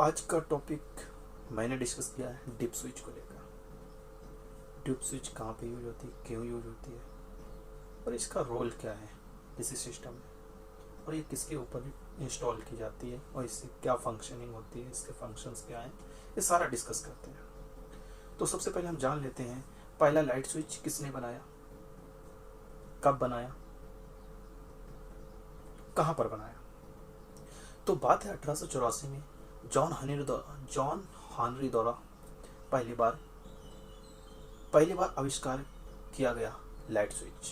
आज का टॉपिक मैंने डिस्कस किया है डिप स्विच को लेकर। डिप स्विच कहाँ पे यूज होती है, क्यों यूज होती है और इसका रोल क्या है किसी सिस्टम में, और ये किसके ऊपर इंस्टॉल की जाती है और इससे क्या फंक्शनिंग होती है, इसके फंक्शंस क्या हैं, ये सारा डिस्कस करते हैं। तो सबसे पहले हम जान लेते हैं पहला लाइट स्विच किसने बनाया, कब बनाया, कहाँ पर बनाया। तो बात है 1884 में जॉन हानरी द्वारा पहली बार आविष्कार किया गया light switch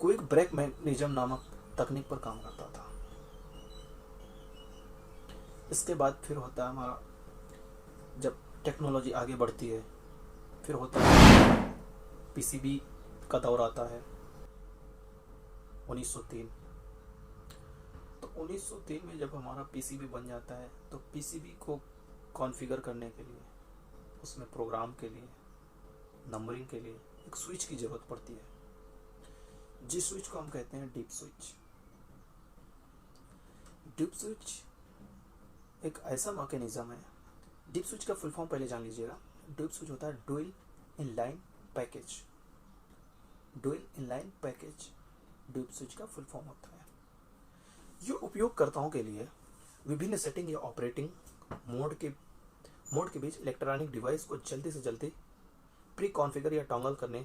quick break mechanism नामक तकनीक पर काम करता था। इसके बाद फिर होता है हमारा, जब टेक्नोलॉजी आगे बढ़ती है फिर होता है पीसीबी का दौर आता है 1903। तो 1903 में जब हमारा पीसीबी बन जाता है तो पीसीबी को कॉन्फ़िगर करने के लिए, उसमें प्रोग्राम के लिए, नंबरिंग के लिए एक स्विच की ज़रूरत पड़ती है, जिस स्विच को हम कहते हैं डीप स्विच। डीप स्विच एक ऐसा मैकेनिज्म है। डीप स्विच का फुल फॉर्म पहले जान लीजिएगा। डीप स्विच होता है dual inline package. Dual inline package deep switch का फुल फॉर्म होता है। ये उपयोगकर्ताओं के लिए विभिन्न सेटिंग या ऑपरेटिंग मोड के बीच इलेक्ट्रॉनिक डिवाइस को जल्दी से जल्दी प्री कॉन्फ़िगर या टॉगल करने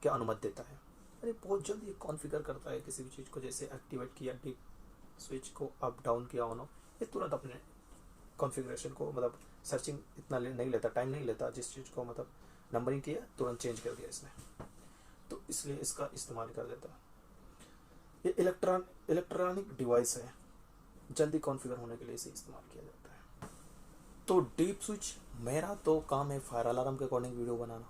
की अनुमति देता है। अरे बहुत जल्दी ये कॉन्फ़िगर करता है किसी भी चीज़ को, जैसे एक्टिवेट किया डीप स्विच को, अप डाउन किया ऑन ऑफ, ये तुरंत अपने कॉन्फ़िगरेशन को, मतलब सर्चिंग इतना नहीं लेता, टाइम नहीं लेता। जिस चीज़ को मतलब नंबरिंग किया तुरंत चेंज कर दिया इसने, तो इसलिए इसका इस्तेमाल कर देता है। ये इलेक्ट्रॉनिक डिवाइस है, जल्दी कॉन्फ़िगर होने के लिए इसे इस्तेमाल किया जाता है। तो डीप स्विच, मेरा तो काम है फायर अलार्म के अकॉर्डिंग वीडियो बनाना,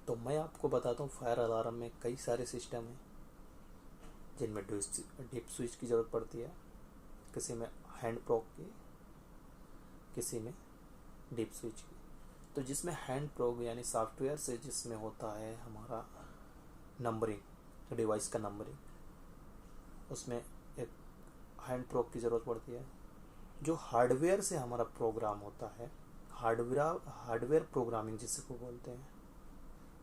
तो मैं आपको बताता हूँ फायर अलार्म में कई सारे सिस्टम हैं जिनमें डीप स्विच की ज़रूरत पड़ती है। किसी में हैंड प्रोक की, किसी में डीप स्विच की। तो जिसमें हैंड प्रोक यानी सॉफ्टवेयर से जिसमें होता है हमारा नंबरिंग, डिवाइस का नंबरिंग, उसमें एक हैंड प्रोक की ज़रूरत पड़ती है। जो हार्डवेयर से हमारा प्रोग्राम होता है, हार्डवेयर प्रोग्रामिंग जिसे को बोलते हैं।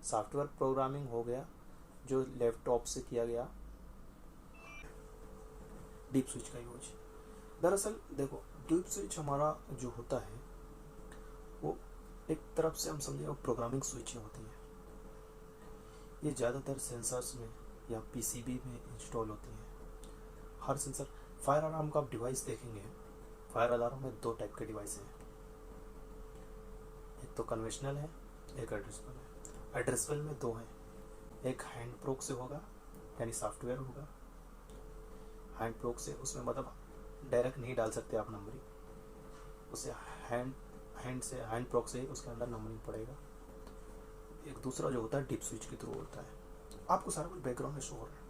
सॉफ्टवेयर प्रोग्रामिंग हो गया जो लैपटॉप से किया गया। डीप स्विच का यूज, दरअसल देखो, डीप स्विच हमारा जो होता है वो एक तरफ से हम समझे वो प्रोग्रामिंग स्विच होती है। ये ज़्यादातर सेंसर्स में या पीसीबी में इंस्टॉल होती है। हर सेंसर, फायर अलार्म का आप डिवाइस देखेंगे, फायर अलार्म में दो टाइप के डिवाइस हैं, एक तो कन्वेंशनल है, एक एड्रेसबल है। एड्रेसबल में दो हैं, एक हैंड प्रोक से होगा यानी सॉफ्टवेयर होगा। हैंड प्रोक से उसमें मतलब डायरेक्ट नहीं डाल सकते आप नंबरिंग, उसे हैंड प्रोक से उसके अंदर नंबरिंग पड़ेगा। एक दूसरा जो होता है डीप स्विच के थ्रू होता है। आपको सारा कुछ बैकग्राउंड में शो हो रहा है।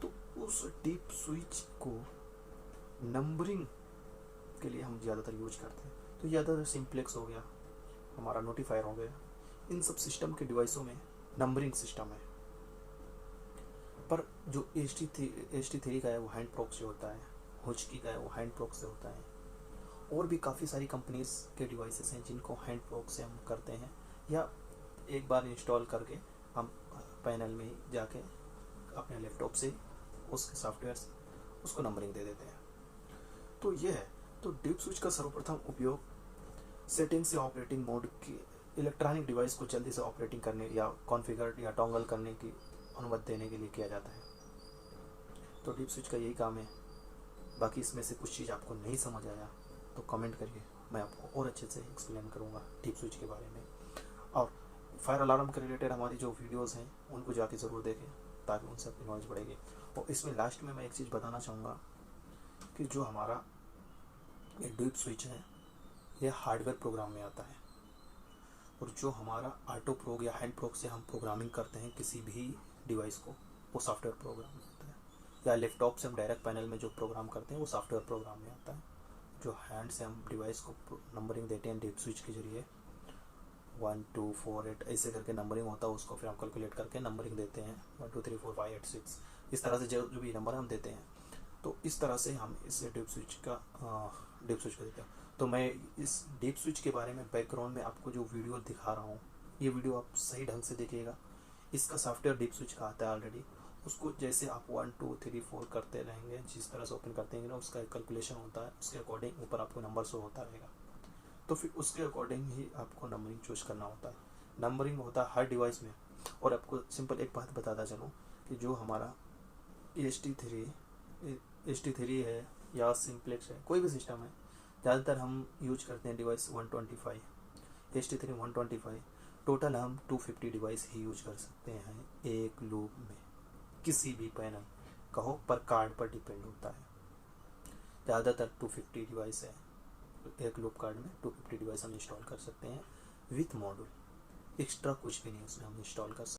तो उस डीप स्विच को नंबरिंग के लिए हम ज़्यादातर यूज करते हैं। तो ज़्यादातर सिंप्लेक्स हो गया, हमारा नोटिफायर हो गया, इन सब सिस्टम के डिवाइसों में नंबरिंग सिस्टम है। पर जो HT3 का है वो हैंड प्रोक से होता है, हुचकी का है वो हैंड प्रोक से होता है। और भी काफ़ी सारी कंपनीज के डिवाइसेस हैं जिनको हैंड प्रोक से हम करते हैं, या एक बार इंस्टॉल करके हम पैनल में ही जाके अपने लैपटॉप से उसके सॉफ्टवेयर से उसको नंबरिंग दे देते हैं। तो ये है। तो डीप स्विच का सर्वप्रथम उपयोग सेटिंग से ऑपरेटिंग मोड की इलेक्ट्रॉनिक डिवाइस को जल्दी से ऑपरेटिंग करने या कॉन्फ़िगर या टॉगल करने की अनुमति देने के लिए किया जाता है। तो डीप स्विच का यही काम है। बाकी इसमें से कुछ चीज़ आपको नहीं समझ आया तो कमेंट करिए, मैं आपको और अच्छे से एक्सप्लेन करूँगा डीप स्विच के बारे में। और फायर अलार्म के रिलेटेड हमारी जो वीडियोस हैं उनको जाके ज़रूर देखें ताकि उनसे अपनी नॉलेज बढ़ेगी। और इसमें लास्ट में मैं एक चीज़ बताना चाहूँगा कि जो हमारा ये डीप स्विच है ये हार्डवेयर प्रोग्राम में आता है, और जो हमारा ऑटो प्रोग या हैंड प्रोग से हम प्रोग्रामिंग करते हैं किसी भी डिवाइस को, वो सॉफ्टवेयर प्रोग्राम में आता है। या लैपटॉप से हम डायरेक्ट पैनल में जो प्रोग्राम करते हैं वो सॉफ्टवेयर प्रोग्राम में आता है। जो हैंड से हम डिवाइस को नंबरिंग देते हैं डीप स्विच के जरिए, 1 2 4 8 ऐसे करके नंबरिंग होता है, उसको फिर हम कैलकुलेट करके नंबरिंग देते हैं 1 2 3 4 5 8 6 इस तरह से जो भी नंबर हम देते हैं। तो इस तरह से हम इस डीप स्विच का डीप स्विच का देते हो। तो मैं इस डीप स्विच के बारे में बैकग्राउंड में आपको जो वीडियो दिखा रहा हूँ, ये वीडियो आप सही ढंग से देखिएगा। इसका सॉफ्टवेयर डीप स्विच का आता है ऑलरेडी। उसको जैसे आप 1 2 3 4 करते रहेंगे, जिस तरह से ओपन करते हैं ना, उसका एक कैलकुलेशन होता है, उसके अकॉर्डिंग ऊपर आपको नंबर शो होता रहेगा। तो फिर उसके अकॉर्डिंग ही आपको नंबरिंग चूज करना होता है। नंबरिंग होता है हर डिवाइस में। और आपको सिंपल एक बात बताता चलूँ कि जो हमारा HT3 है या सिंप्लेक्स है, कोई भी सिस्टम है, ज़्यादातर हम यूज करते हैं डिवाइस 125, HT3 125। टोटल हम 250 डिवाइस ही यूज कर सकते हैं एक लूप में। किसी भी पैनल कहो पर कार्ड पर डिपेंड होता है। ज़्यादातर 250 डिवाइस है एक लूप कार्ड में। 250 डिवाइस हम इंस्टॉल कर सकते हैं विथ मॉड्यूल। एक्स्ट्रा कुछ भी नहीं उसमें हम इंस्टॉल कर सकते हैं।